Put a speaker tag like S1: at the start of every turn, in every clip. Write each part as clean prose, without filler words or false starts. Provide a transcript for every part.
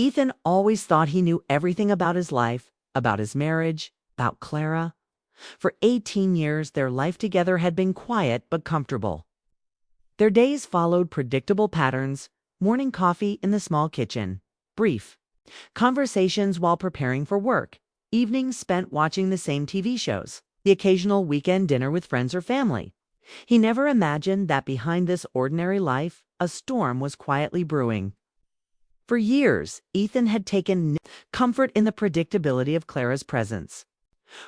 S1: Ethan always thought he knew everything about his life, about his marriage, about Clara. For 18 years, their life together had been quiet but comfortable. Their days followed predictable patterns: morning coffee in the small kitchen, brief conversations while preparing for work, evenings spent watching the same TV shows, the occasional weekend dinner with friends or family. He never imagined that behind this ordinary life, a storm was quietly brewing. For years, Ethan had taken comfort in the predictability of Clara's presence.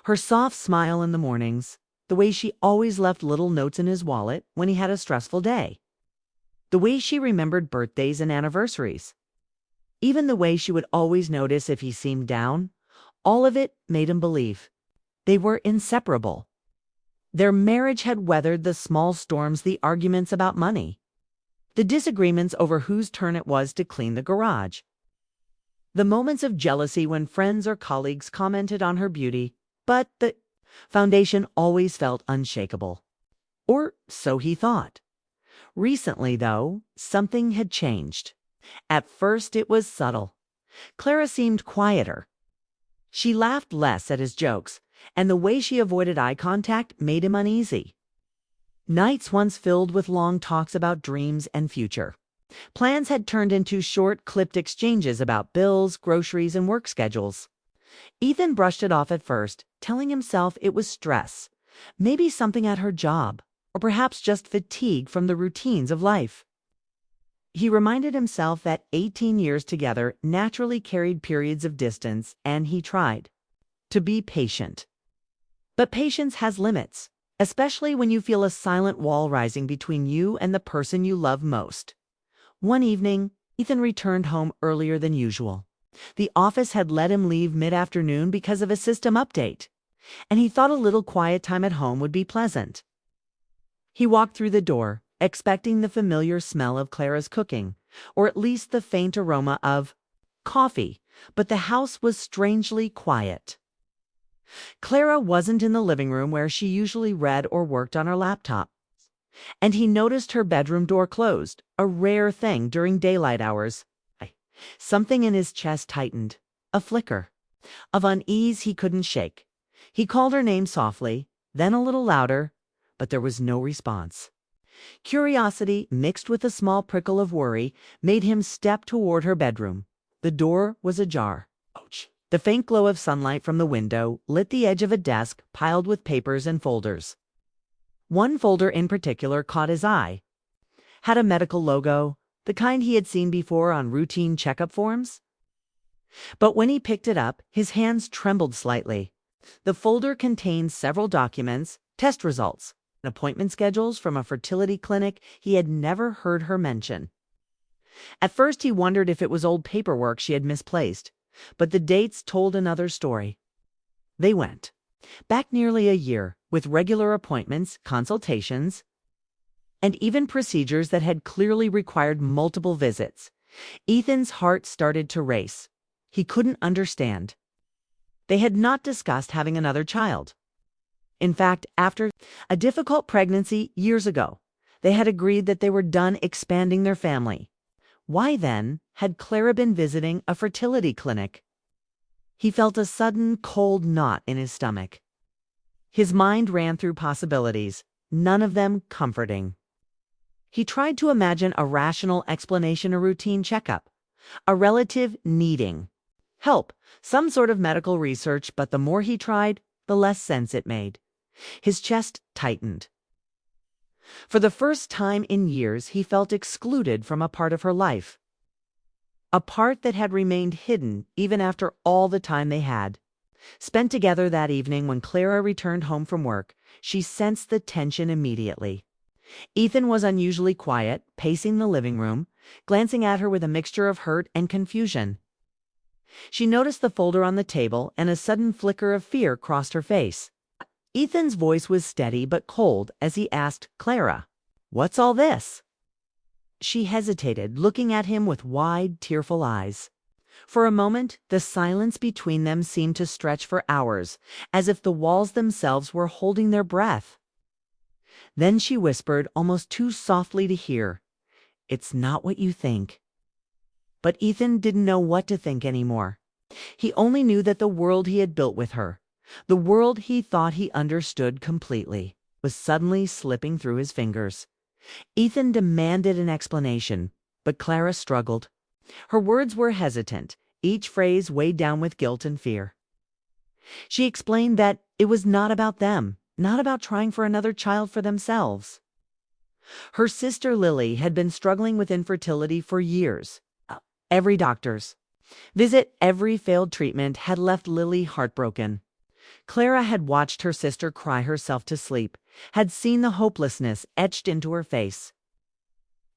S1: Her soft smile in the mornings, the way she always left little notes in his wallet when he had a stressful day, the way she remembered birthdays and anniversaries, even the way she would always notice if he seemed down, all of it made him believe they were inseparable. Their marriage had weathered the small storms, the arguments about money, the disagreements over whose turn it was to clean the garage, the moments of jealousy when friends or colleagues commented on her beauty, but the foundation always felt unshakable. Or so he thought. Recently, though, something had changed. At first, it was subtle. Clara seemed quieter. She laughed less at his jokes, and the way she avoided eye contact made him uneasy. Nights once filled with long talks about dreams and future. Plans had turned into short, clipped exchanges about bills, groceries, and work schedules. Ethan brushed it off at first, telling himself it was stress, maybe something at her job, or perhaps just fatigue from the routines of life. He reminded himself that 18 years together naturally carried periods of distance, and he tried to be patient. But patience has limits, especially when you feel a silent wall rising between you and the person you love most. One evening, Ethan returned home earlier than usual. The office had let him leave mid-afternoon because of a system update, and he thought a little quiet time at home would be pleasant. He walked through the door, expecting the familiar smell of Clara's cooking, or at least the faint aroma of coffee, but the house was strangely quiet. Clara wasn't in the living room where she usually read or worked on her laptop, and he noticed her bedroom door closed, a rare thing during daylight hours. Something in his chest tightened, a flicker of unease he couldn't shake. He called her name softly, then a little louder, but there was no response. Curiosity, mixed with a small prickle of worry, made him step toward her bedroom. The door was ajar. Ouch. The faint glow of sunlight from the window lit the edge of a desk piled with papers and folders. One folder in particular caught his eye. Had a medical logo, the kind he had seen before on routine checkup forms. But when he picked it up, his hands trembled slightly. The folder contained several documents, test results, and appointment schedules from a fertility clinic he had never heard her mention. At first he wondered if it was old paperwork she had misplaced, but the dates told another story. They went back nearly a year, with regular appointments, consultations, and even procedures that had clearly required multiple visits. Ethan's heart started to race. He couldn't understand. They had not discussed having another child. In fact, after a difficult pregnancy years ago, they had agreed that they were done expanding their family. Why then had Clara been visiting a fertility clinic? He felt a sudden cold knot in his stomach. His mind ran through possibilities, none of them comforting. He tried to imagine a rational explanation, a routine checkup, a relative needing help, some sort of medical research, but the more he tried, the less sense it made. His chest tightened. For the first time in years, he felt excluded from a part of her life, a part that had remained hidden even after all the time they had spent together. That evening, when Clara returned home from work, she sensed the tension immediately. Ethan was unusually quiet, pacing the living room, glancing at her with a mixture of hurt and confusion. She noticed the folder on the table, and a sudden flicker of fear crossed her face. Ethan's voice was steady but cold as he asked Clara, "What's all this?" She hesitated, looking at him with wide, tearful eyes. For a moment, the silence between them seemed to stretch for hours, as if the walls themselves were holding their breath. Then she whispered, almost too softly to hear, "It's not what you think." But Ethan didn't know what to think anymore. He only knew that the world he had built with her, the world he thought he understood completely, was suddenly slipping through his fingers. Ethan demanded an explanation, but Clara struggled. Her words were hesitant, each phrase weighed down with guilt and fear. She explained that it was not about them, not about trying for another child for themselves. Her sister Lily had been struggling with infertility for years. Every doctor's visit, every failed treatment had left Lily heartbroken. Clara had watched her sister cry herself to sleep, had seen the hopelessness etched into her face.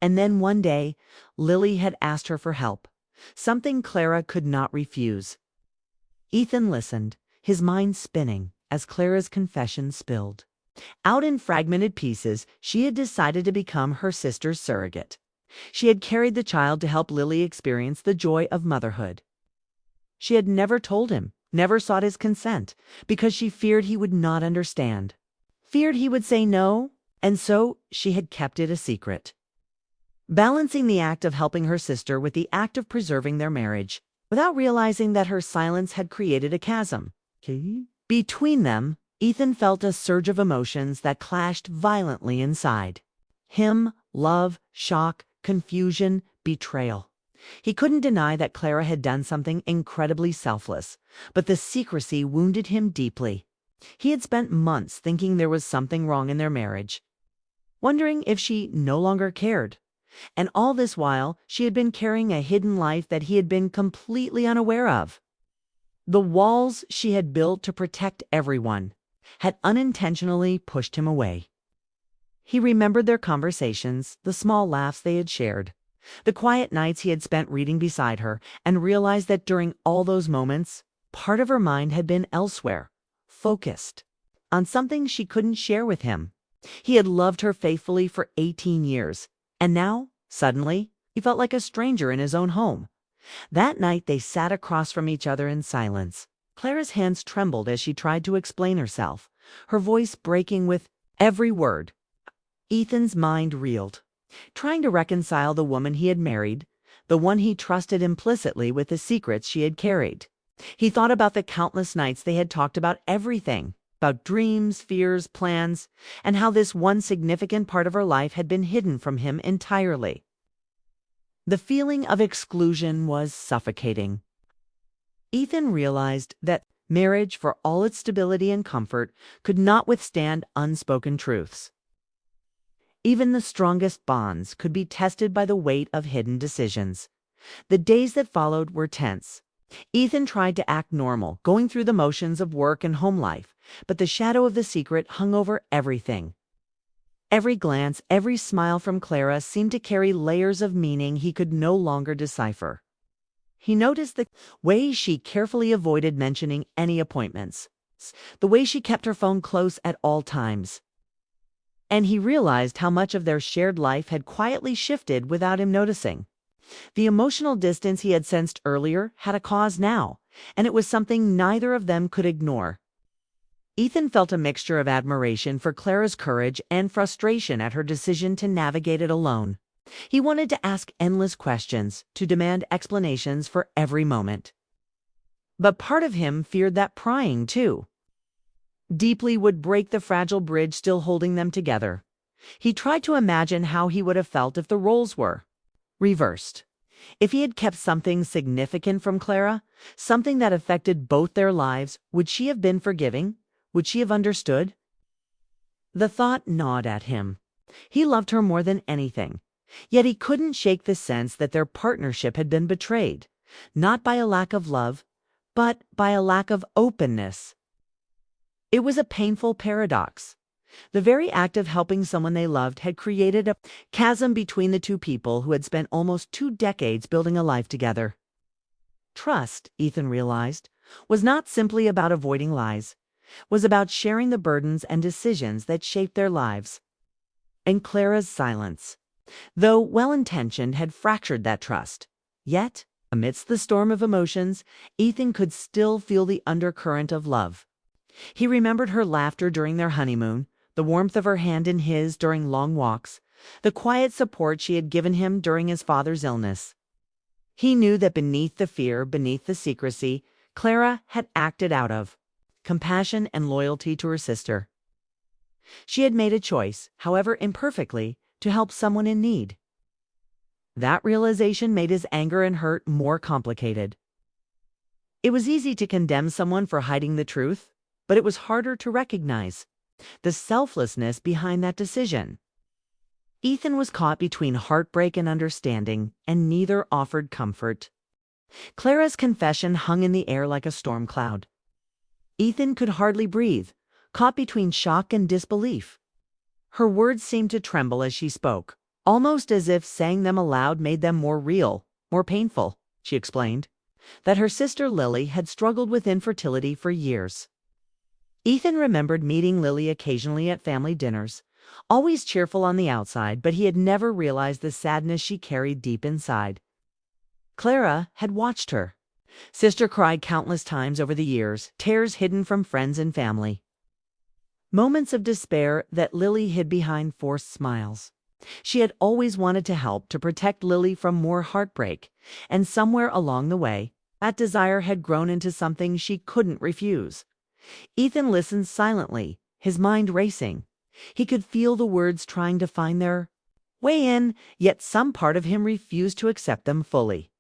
S1: And then one day, Lily had asked her for help, something Clara could not refuse. Ethan listened, his mind spinning as Clara's confession spilled. Out in fragmented pieces, she had decided to become her sister's surrogate. She had carried the child to help Lily experience the joy of motherhood. She had never told him, never sought his consent, because she feared he would not understand. Feared he would say no, and so she had kept it a secret. Balancing the act of helping her sister with the act of preserving their marriage, without realizing that her silence had created a chasm. Between them, Ethan felt a surge of emotions that clashed violently inside. Him, love, shock, confusion, betrayal. He couldn't deny that Clara had done something incredibly selfless, but the secrecy wounded him deeply. He had spent months thinking there was something wrong in their marriage, wondering if she no longer cared. And all this while, she had been carrying a hidden life that he had been completely unaware of. The walls she had built to protect everyone had unintentionally pushed him away. He remembered their conversations, the small laughs they had shared, the quiet nights he had spent reading beside her, and realized that during all those moments, part of her mind had been elsewhere, focused on something she couldn't share with him. He had loved her faithfully for 18 years, and now, suddenly, he felt like a stranger in his own home. That night they sat across from each other in silence. Clara's hands trembled as she tried to explain herself, her voice breaking with every word. Ethan's mind reeled, trying to reconcile the woman he had married, the one he trusted implicitly, with the secrets she had carried. He thought about the countless nights they had talked about everything, about dreams, fears, plans, and how this one significant part of her life had been hidden from him entirely. The feeling of exclusion was suffocating. Ethan realized that marriage, for all its stability and comfort, could not withstand unspoken truths. Even the strongest bonds could be tested by the weight of hidden decisions. The days that followed were tense. Ethan tried to act normal, going through the motions of work and home life, but the shadow of the secret hung over everything. Every glance, every smile from Clara seemed to carry layers of meaning he could no longer decipher. He noticed the way she carefully avoided mentioning any appointments, the way she kept her phone close at all times. And he realized how much of their shared life had quietly shifted without him noticing. The emotional distance he had sensed earlier had a cause now, and it was something neither of them could ignore. Ethan felt a mixture of admiration for Clara's courage and frustration at her decision to navigate it alone. He wanted to ask endless questions, to demand explanations for every moment. But part of him feared that prying, too, deeply would break the fragile bridge still holding them together. He tried to imagine how he would have felt if the roles were reversed. If he had kept something significant from Clara, something that affected both their lives, would she have been forgiving? Would she have understood? The thought gnawed at him. He loved her more than anything, yet he couldn't shake the sense that their partnership had been betrayed, not by a lack of love, but by a lack of openness. It was a painful paradox. The very act of helping someone they loved had created a chasm between the two people who had spent almost 2 decades building a life together. Trust, Ethan realized, was not simply about avoiding lies, was about sharing the burdens and decisions that shaped their lives. And Clara's silence, though well-intentioned, had fractured that trust. Yet, amidst the storm of emotions, Ethan could still feel the undercurrent of love. He remembered her laughter during their honeymoon, the warmth of her hand in his during long walks, the quiet support she had given him during his father's illness. He knew that beneath the fear, beneath the secrecy, Clara had acted out of compassion and loyalty to her sister. She had made a choice, however imperfectly, to help someone in need. That realization made his anger and hurt more complicated. It was easy to condemn someone for hiding the truth, but it was harder to recognize the selflessness behind that decision. Ethan was caught between heartbreak and understanding, and neither offered comfort. Clara's confession hung in the air like a storm cloud. Ethan could hardly breathe, caught between shock and disbelief. Her words seemed to tremble as she spoke, almost as if saying them aloud made them more real, more painful. She explained that her sister Lily had struggled with infertility for years. Ethan remembered meeting Lily occasionally at family dinners, always cheerful on the outside, but he had never realized the sadness she carried deep inside. Clara had watched her sister cry countless times over the years, tears hidden from friends and family. Moments of despair that Lily hid behind forced smiles. She had always wanted to help, to protect Lily from more heartbreak, and somewhere along the way, that desire had grown into something she couldn't refuse. Ethan listened silently, his mind racing. He could feel the words trying to find their way in, yet some part of him refused to accept them fully.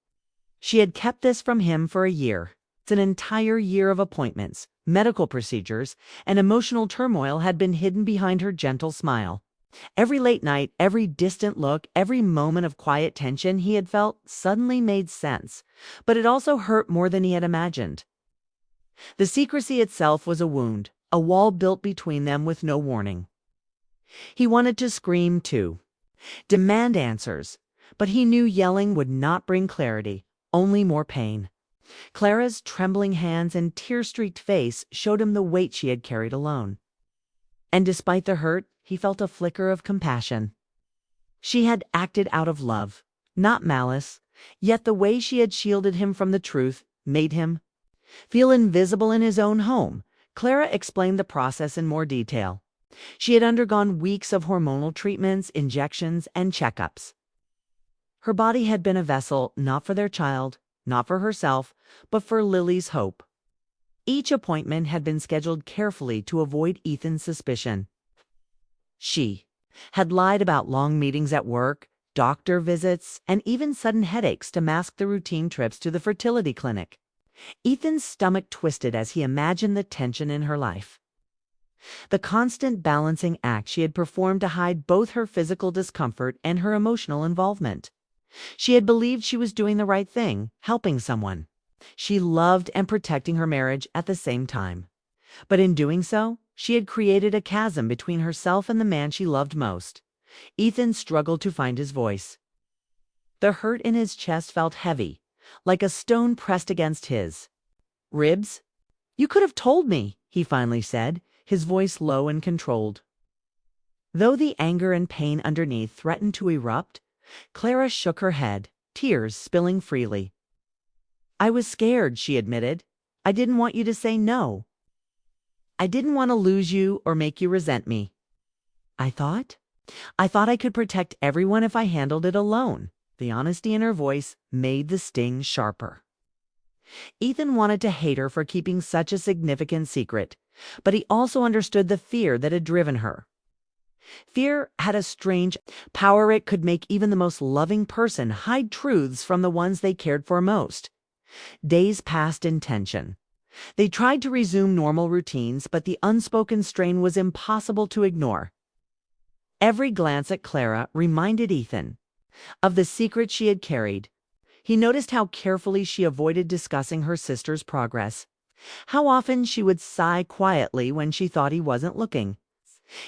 S1: She had kept this from him for a year. It's an entire year of appointments, medical procedures, and emotional turmoil had been hidden behind her gentle smile. Every late night, every distant look, every moment of quiet tension he had felt suddenly made sense, but it also hurt more than he had imagined. The secrecy itself was a wound, a wall built between them with no warning. He wanted to scream too, demand answers, but he knew yelling would not bring clarity, only more pain. Clara's trembling hands and tear-streaked face showed him the weight she had carried alone. And despite the hurt, he felt a flicker of compassion. She had acted out of love, not malice, yet the way she had shielded him from the truth made him feel invisible in his own home. Clara explained the process in more detail. She had undergone weeks of hormonal treatments, injections, and checkups. Her body had been a vessel not for their child, not for herself, but for Lily's hope. Each appointment had been scheduled carefully to avoid Ethan's suspicion. She had lied about long meetings at work, doctor visits, and even sudden headaches to mask the routine trips to the fertility clinic. Ethan's stomach twisted as he imagined the tension in her life. The constant balancing act she had performed to hide both her physical discomfort and her emotional involvement. She had believed she was doing the right thing, helping someone. She loved and protecting her marriage at the same time. But in doing so, she had created a chasm between herself and the man she loved most. Ethan struggled to find his voice. The hurt in his chest felt heavy, like a stone pressed against his ribs. "You could have told me," he finally said, his voice low and controlled. Though the anger and pain underneath threatened to erupt, Clara shook her head, tears spilling freely. "I was scared," she admitted. "I didn't want you to say no. I didn't want to lose you or make you resent me. I thought I could protect everyone if I handled it alone." The honesty in her voice made the sting sharper. Ethan wanted to hate her for keeping such a significant secret, but he also understood the fear that had driven her. Fear had a strange power. It could make even the most loving person hide truths from the ones they cared for most. Days passed in tension. They tried to resume normal routines, but the unspoken strain was impossible to ignore. Every glance at Clara reminded Ethan of the secret she had carried. He noticed how carefully she avoided discussing her sister's progress, how often she would sigh quietly when she thought he wasn't looking.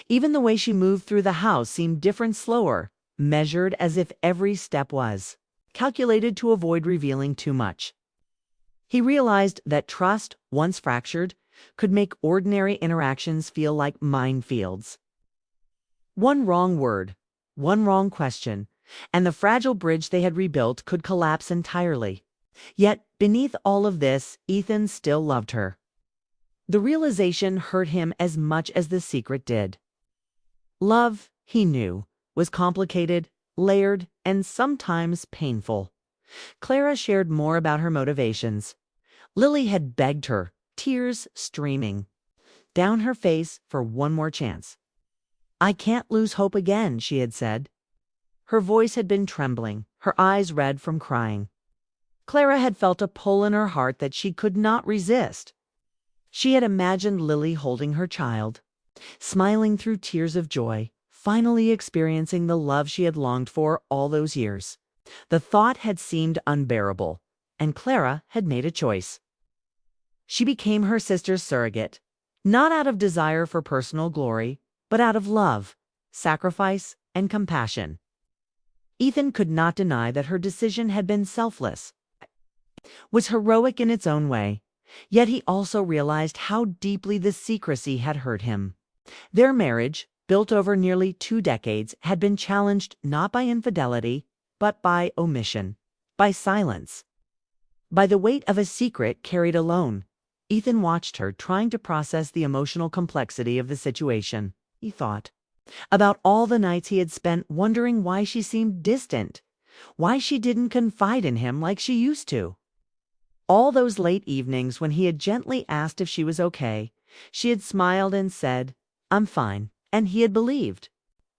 S1: Even the way she moved through the house seemed different, slower, measured, as if every step was calculated to avoid revealing too much. He realized that trust, once fractured, could make ordinary interactions feel like minefields. One wrong word, one wrong question, and the fragile bridge they had rebuilt could collapse entirely. Yet, beneath all of this, Ethan still loved her. The realization hurt him as much as the secret did. Love, he knew, was complicated, layered, and sometimes painful. Clara shared more about her motivations. Lily had begged her, tears streaming down her face, for one more chance. "I can't lose hope again," she had said. Her voice had been trembling, her eyes red from crying. Clara had felt a pull in her heart that she could not resist. She had imagined Lily holding her child, smiling through tears of joy, finally experiencing the love she had longed for all those years. The thought had seemed unbearable, and Clara had made a choice. She became her sister's surrogate, not out of desire for personal glory, but out of love, sacrifice, and compassion. Ethan could not deny that her decision had been selfless, was heroic in its own way, yet he also realized how deeply the secrecy had hurt him. Their marriage, built over nearly 2 decades, had been challenged not by infidelity, but by omission, by silence, by the weight of a secret carried alone. Ethan watched her, trying to process the emotional complexity of the situation. He thought about all the nights he had spent wondering why she seemed distant, why she didn't confide in him like she used to. All those late evenings when he had gently asked if she was okay, she had smiled and said, "I'm fine," and he had believed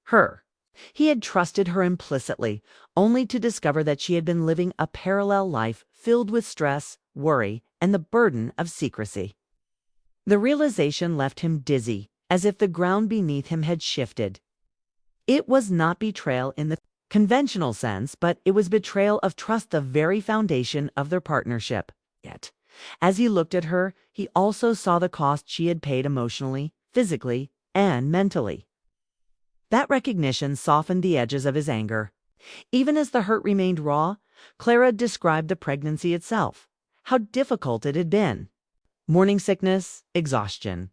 S1: her. He had trusted her implicitly, only to discover that she had been living a parallel life filled with stress, worry, and the burden of secrecy. The realization left him dizzy, as if the ground beneath him had shifted. It was not betrayal in the conventional sense, but it was betrayal of trust, the very foundation of their partnership. Yet, as he looked at her, he also saw the cost she had paid emotionally, physically, and mentally. That recognition softened the edges of his anger. Even as the hurt remained raw, Clara described the pregnancy itself, how difficult it had been. Morning sickness, exhaustion,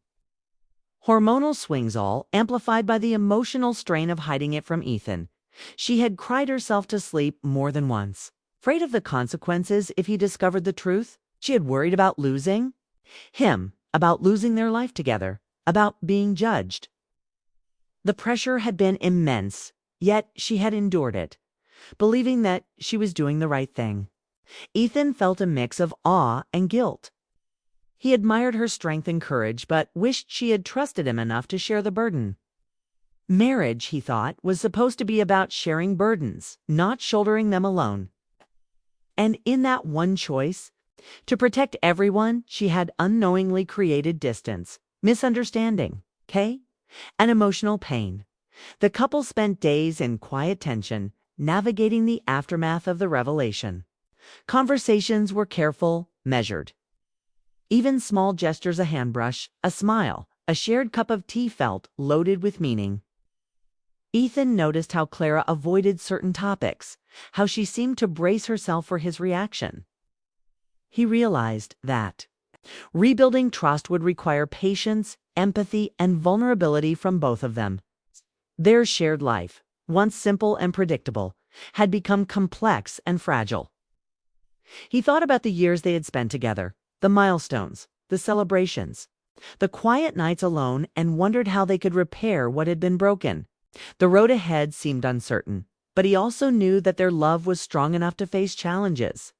S1: hormonal swings, all amplified by the emotional strain of hiding it from Ethan. She had cried herself to sleep more than once, afraid of the consequences if he discovered the truth. She had worried about losing him, about losing their life together, about being judged. The pressure had been immense, yet she had endured it, believing that she was doing the right thing. Ethan felt a mix of awe and guilt. He admired her strength and courage, but wished she had trusted him enough to share the burden. Marriage, he thought, was supposed to be about sharing burdens, not shouldering them alone. And in that one choice, to protect everyone, she had unknowingly created distance, misunderstanding, and emotional pain. The couple spent days in quiet tension, navigating the aftermath of the revelation. Conversations were careful, measured. Even small gestures, a handbrush, a smile, a shared cup of tea, felt loaded with meaning. Ethan noticed how Clara avoided certain topics, how she seemed to brace herself for his reaction. He realized that rebuilding trust would require patience, empathy, and vulnerability from both of them. Their shared life, once simple and predictable, had become complex and fragile. He thought about the years they had spent together, the milestones, the celebrations, the quiet nights alone, and wondered how they could repair what had been broken. The road ahead seemed uncertain, but he also knew that their love was strong enough to face challenges.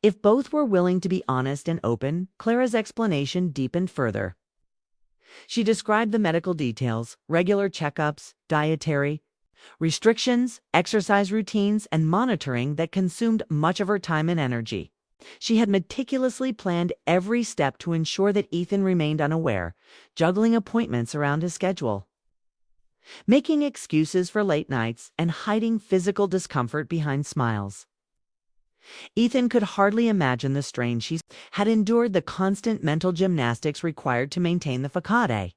S1: If both were willing to be honest and open, Clara's explanation deepened further. She described the medical details, regular checkups, dietary restrictions, exercise routines, and monitoring that consumed much of her time and energy. She had meticulously planned every step to ensure that Ethan remained unaware, juggling appointments around his schedule, making excuses for late nights, and hiding physical discomfort behind smiles. Ethan could hardly imagine the strain she had endured, the constant mental gymnastics required to maintain the facade.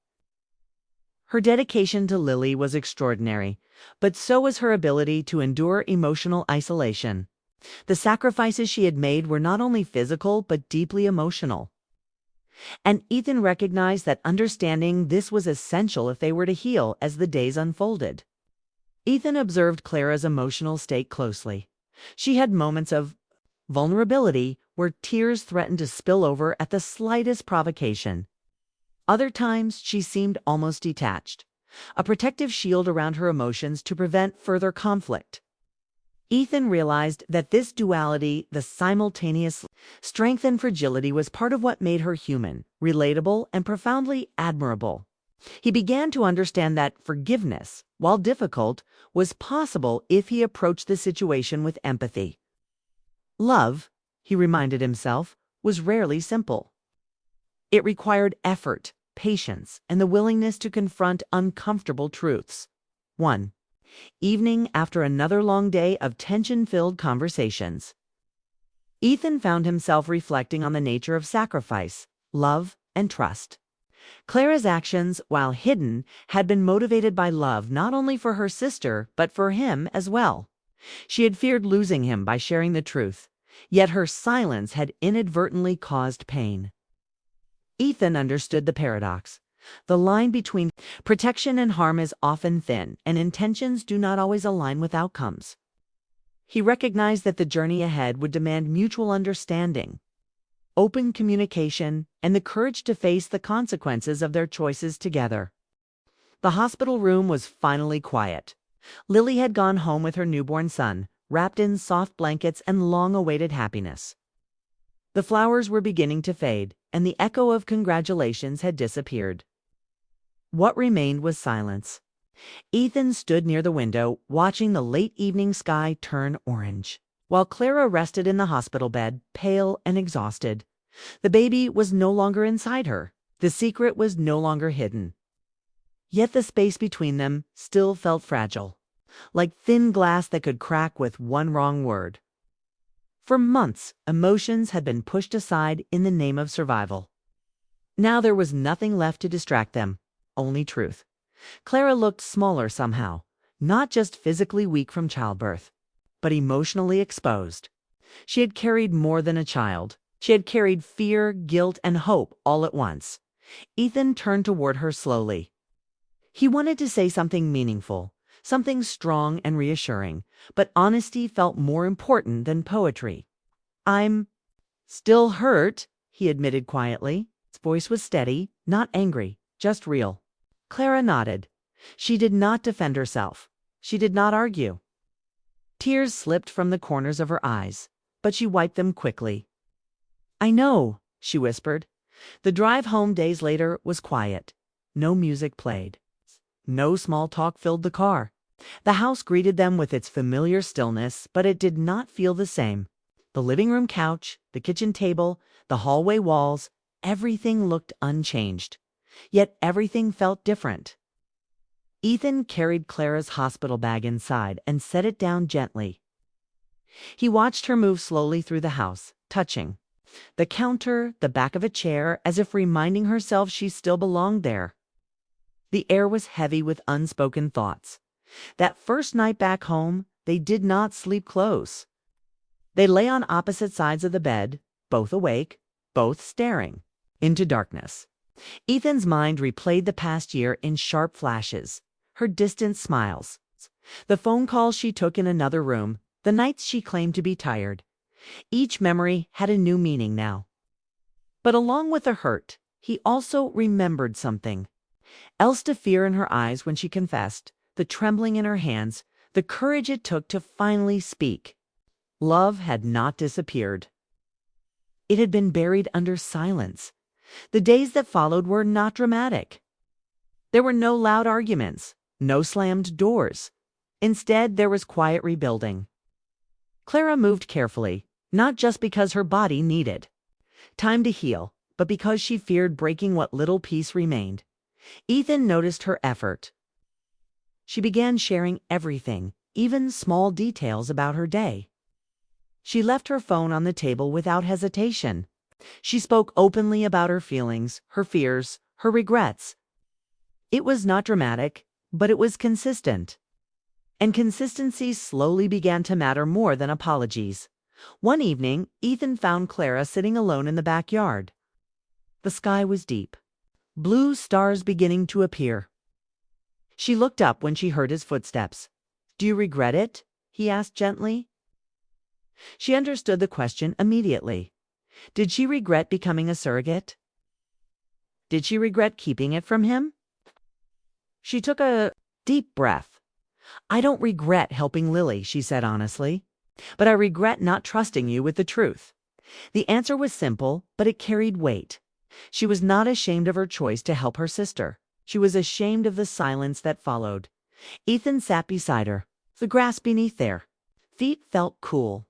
S1: Her dedication to Lily was extraordinary, but so was her ability to endure emotional isolation. The sacrifices she had made were not only physical, but deeply emotional. And Ethan recognized that understanding this was essential if they were to heal as the days unfolded. Ethan observed Clara's emotional state closely. She had moments of vulnerability where tears threatened to spill over at the slightest provocation. Other times she seemed almost detached, a protective shield around her emotions to prevent further conflict. Ethan realized that this duality, the simultaneous strength and fragility, was part of what made her human, relatable, and profoundly admirable. He began to understand that forgiveness, while difficult, was possible if he approached the situation with empathy. Love, he reminded himself, was rarely simple. It required effort, patience, and the willingness to confront uncomfortable truths. 1. Evening after another long day of tension-filled conversations. Ethan found himself reflecting on the nature of sacrifice, love, and trust. Clara's actions, while hidden, had been motivated by love not only for her sister, but for him as well. She had feared losing him by sharing the truth, yet her silence had inadvertently caused pain. Ethan understood the paradox. The line between protection and harm is often thin, and intentions do not always align with outcomes. He recognized that the journey ahead would demand mutual understanding, open communication, and the courage to face the consequences of their choices together. The hospital room was finally quiet. Lily had gone home with her newborn son, wrapped in soft blankets and long-awaited happiness. The flowers were beginning to fade, and the echo of congratulations had disappeared. What remained was silence. Ethan stood near the window, watching the late evening sky turn orange, while Clara rested in the hospital bed, pale and exhausted. The baby was no longer inside her. The secret was no longer hidden. Yet the space between them still felt fragile, like thin glass that could crack with one wrong word. For months, emotions had been pushed aside in the name of survival. Now there was nothing left to distract them, only truth. Clara looked smaller somehow, not just physically weak from childbirth, but emotionally exposed. She had carried more than a child. She had carried fear, guilt, and hope all at once. Ethan turned toward her slowly. He wanted to say something meaningful, something strong and reassuring, but honesty felt more important than poetry. "I'm still hurt," he admitted quietly. His voice was steady, not angry, just real. Clara nodded. She did not defend herself. She did not argue. Tears slipped from the corners of her eyes, but she wiped them quickly. "I know," she whispered. The drive home days later was quiet. No music played. No small talk filled the car. The house greeted them with its familiar stillness, but it did not feel the same. The living room couch, the kitchen table, the hallway walls, everything looked unchanged. Yet everything felt different. Ethan carried Clara's hospital bag inside and set it down gently. He watched her move slowly through the house, touching the counter, the back of a chair, as if reminding herself she still belonged there. The air was heavy with unspoken thoughts. That first night back home, they did not sleep close. They lay on opposite sides of the bed, both awake, both staring into darkness. Ethan's mind replayed the past year in sharp flashes, her distant smiles, the phone calls she took in another room, the nights she claimed to be tired. Each memory had a new meaning now. But along with the hurt, he also remembered something. Else the fear in her eyes when she confessed, the trembling in her hands, the courage it took to finally speak. Love had not disappeared. It had been buried under silence. The days that followed were not dramatic. There were no loud arguments, no slammed doors. Instead, there was quiet rebuilding. Clara moved carefully, not just because her body needed time to heal, but because she feared breaking what little peace remained. Ethan noticed her effort. She began sharing everything, even small details about her day. She left her phone on the table without hesitation. She spoke openly about her feelings, her fears, her regrets. It was not dramatic, but it was consistent. And consistency slowly began to matter more than apologies. One evening, Ethan found Clara sitting alone in the backyard. The sky was deep, blue stars beginning to appear. She looked up when she heard his footsteps. "Do you regret it?" he asked gently. She understood the question immediately. Did she regret becoming a surrogate? Did she regret keeping it from him? She took a deep breath. "I don't regret helping Lily," she said honestly, "but I regret not trusting you with the truth." The answer was simple, but it carried weight. She was not ashamed of her choice to help her sister. She was ashamed of the silence that followed. Ethan sat beside her, the grass beneath their feet felt cool.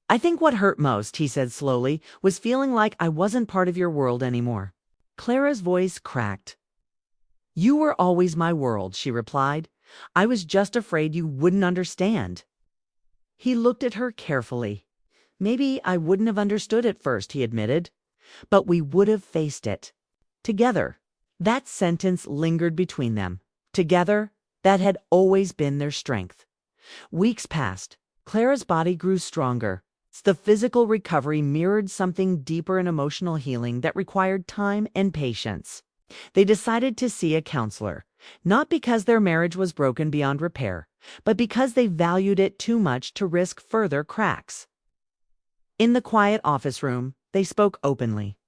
S1: "I think what hurt most," he said slowly, "was feeling like I wasn't part of your world anymore." Clara's voice cracked. "You were always my world," she replied. "I was just afraid you wouldn't understand." He looked at her carefully. "Maybe I wouldn't have understood at first," he admitted, "but we would have faced it. Together." That sentence lingered between them. Together, that had always been their strength. Weeks passed. Clara's body grew stronger. The physical recovery mirrored something deeper in emotional healing that required time and patience. They decided to see a counselor, not because their marriage was broken beyond repair, but because they valued it too much to risk further cracks. In the quiet office room, they spoke openly.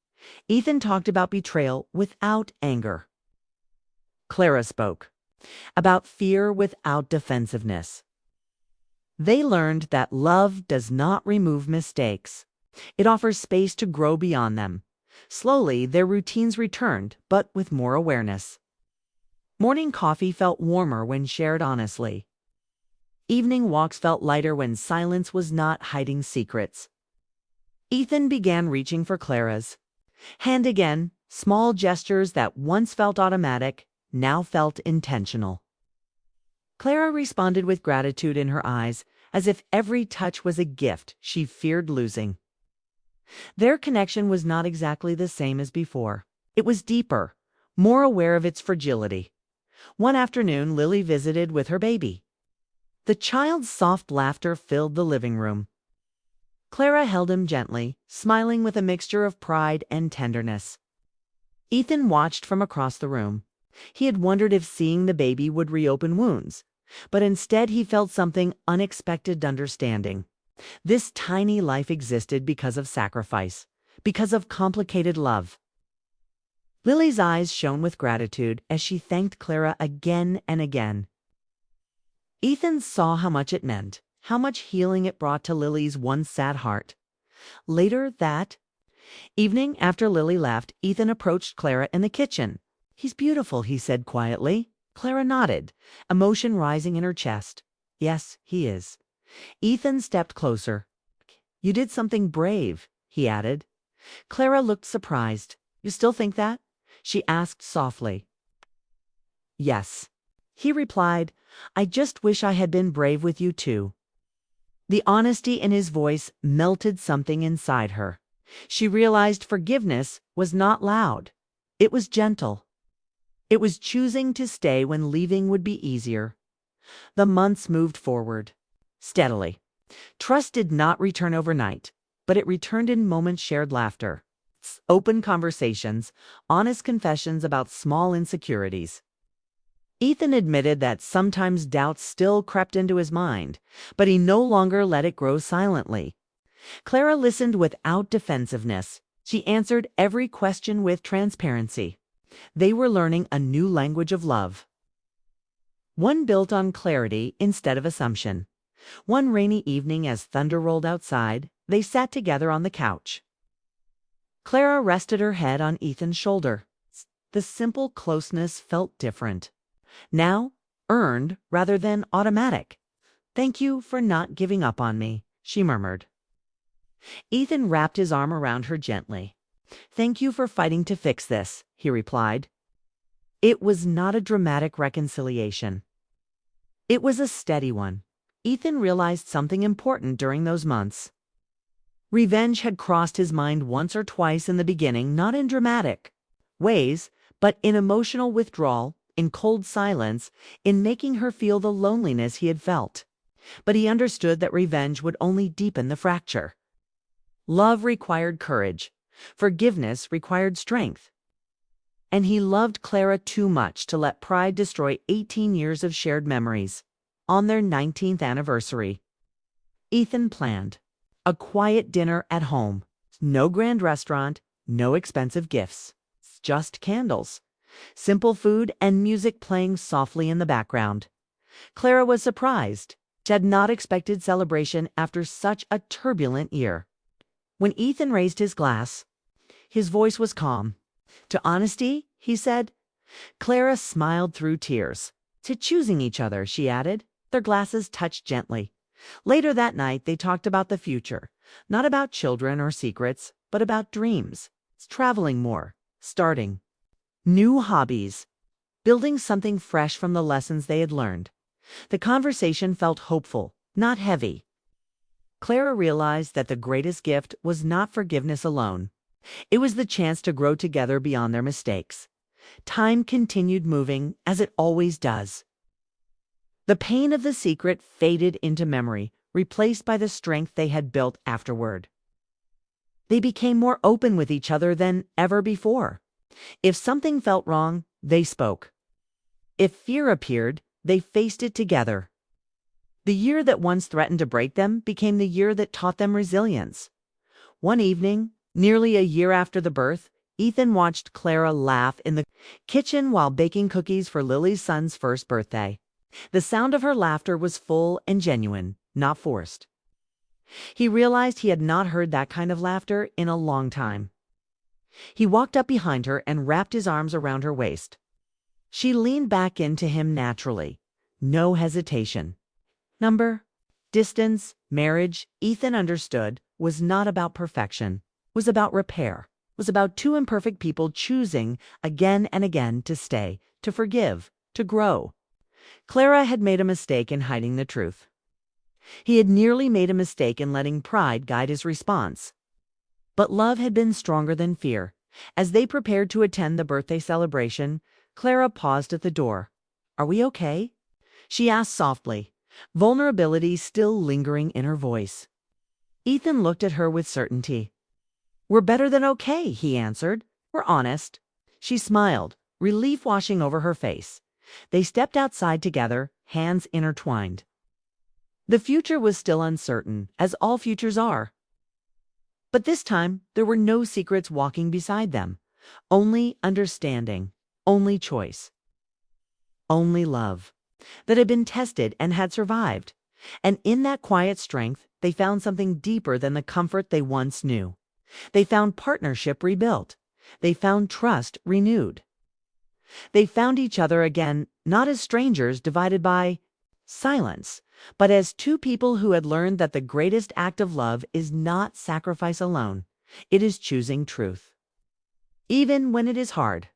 S1: Ethan talked about betrayal without anger. Clara spoke about fear without defensiveness. They learned that love does not remove mistakes. It offers space to grow beyond them. Slowly, their routines returned, but with more awareness. Morning coffee felt warmer when shared honestly. Evening walks felt lighter when silence was not hiding secrets. Ethan began reaching for Clara's hand again. Small gestures that once felt automatic now felt intentional. Clara responded with gratitude in her eyes, as if every touch was a gift she feared losing. Their connection was not exactly the same as before. It was deeper, more aware of its fragility. One afternoon, Lily visited with her baby. The child's soft laughter filled the living room. Clara held him gently, smiling with a mixture of pride and tenderness. Ethan watched from across the room. He had wondered if seeing the baby would reopen wounds, but instead he felt something unexpected understanding. This tiny life existed because of sacrifice, because of complicated love. Lily's eyes shone with gratitude as she thanked Clara again and again. Ethan saw how much it meant, how much healing it brought to Lily's once sad heart. Later that evening, after Lily left, Ethan approached Clara in the kitchen. "He's beautiful," he said quietly. Clara nodded, emotion rising in her chest. "Yes, he is." Ethan stepped closer. "You did something brave," he added. Clara looked surprised. "You still think that?" she asked softly. "Yes," he replied. "I just wish I had been brave with you too." The honesty in his voice melted something inside her. She realized forgiveness was not loud. It was gentle. It was choosing to stay when leaving would be easier. The months moved forward steadily. Trust did not return overnight, but it returned in moments shared laughter, open conversations, honest confessions about small insecurities. Ethan admitted that sometimes doubts still crept into his mind, but he no longer let it grow silently. Clara listened without defensiveness. She answered every question with transparency. They were learning a new language of love. One built on clarity instead of assumption. One rainy evening, as thunder rolled outside, they sat together on the couch. Clara rested her head on Ethan's shoulder. The simple closeness felt different. Now, earned rather than automatic. "Thank you for not giving up on me," she murmured. Ethan wrapped his arm around her gently. "Thank you for fighting to fix this," he replied. It was not a dramatic reconciliation. It was a steady one. Ethan realized something important during those months. Revenge had crossed his mind once or twice in the beginning, not in dramatic ways, but in emotional withdrawal, in cold silence, in making her feel the loneliness he had felt. But he understood that revenge would only deepen the fracture. Love required courage. Forgiveness required strength. And he loved Clara too much to let pride destroy 18 years of shared memories. On their 19th anniversary, Ethan planned a quiet dinner at home. No grand restaurant, no expensive gifts. Just candles, simple food, and music playing softly in the background. Clara was surprised. She had not expected celebration after such a turbulent year. When Ethan raised his glass, his voice was calm. "To honesty," he said. Clara smiled through tears. "To choosing each other," she added. Their glasses touched gently. Later that night, they talked about the future. Not about children or secrets, but about dreams. Traveling more. Starting new hobbies. Building something fresh from the lessons they had learned. The conversation felt hopeful, not heavy. Clara realized that the greatest gift was not forgiveness alone. It was the chance to grow together beyond their mistakes. Time continued moving, as it always does. The pain of the secret faded into memory, replaced by the strength they had built afterward. They became more open with each other than ever before. If something felt wrong, they spoke. If fear appeared, they faced it together. The year that once threatened to break them became the year that taught them resilience. One evening, nearly a year after the birth, Ethan watched Clara laugh in the kitchen while baking cookies for Lily's son's first birthday. The sound of her laughter was full and genuine, not forced. He realized he had not heard that kind of laughter in a long time. He walked up behind her and wrapped his arms around her waist. She leaned back into him naturally. No hesitation. Number, distance, marriage, Ethan understood, was not about perfection, was about repair, was about two imperfect people choosing again and again to stay, to forgive, to grow. Clara had made a mistake in hiding the truth. He had nearly made a mistake in letting pride guide his response. But love had been stronger than fear. As they prepared to attend the birthday celebration, Clara paused at the door. "Are we okay?" she asked softly, vulnerability still lingering in her voice. Ethan looked at her with certainty. "We're better than okay," he answered. "We're honest." She smiled, relief washing over her face. They stepped outside together, hands intertwined. The future was still uncertain, as all futures are. But this time, there were no secrets walking beside them. Only understanding, only choice, only love that had been tested and had survived. And in that quiet strength, they found something deeper than the comfort they once knew. They found partnership rebuilt. They found trust renewed. They found each other again, not as strangers divided by silence, but as two people who had learned that the greatest act of love is not sacrifice alone. It is choosing truth, even when it is hard.